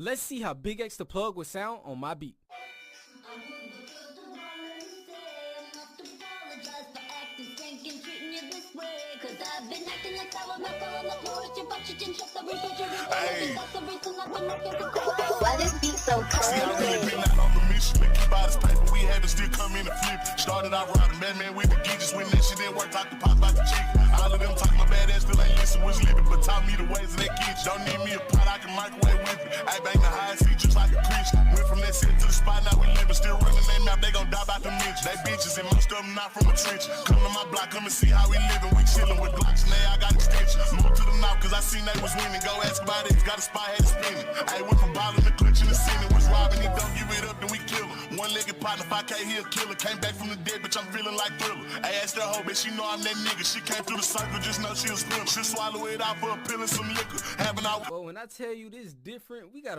Let's see how Big X the Plug would sound on my beat. Hey. Why this beat so See, I really crazy? been out on the mission to keep out this paper. We had to still come in and flip. Started out riding Batman with the geekers. When that shit didn't work, talk to pop about the chick. All of them talking my bad ass, still ain't listen, was living. But taught me the ways of that kitchen. Don't need me a pot, I can microwave with it. I bang the high seat just like a Christian. Went from that set to the spot, now we living. Still running that map, they gon' die about the mention. They bitches and most of them not from a trench. Come to my block, come and see how we living. We chillin' with Glocks and I got extensions. Moved to the north cause I seen they was winning. Go ask about it, got a spot, had to spin it. Ayy, went from ballin' to clutch in the center. Was robbing, he don't give it up, then we kill him. One-legged partner, 5K, he a killer. Came back from the dead, bitch, I'm feeling like Thriller. I asked her hoe, bitch, she know I'm that nigga. She came through the circle, just know she was splinter. She'll swallow it out for a pill and some liquor. Having out. Well, when I tell you this different, we got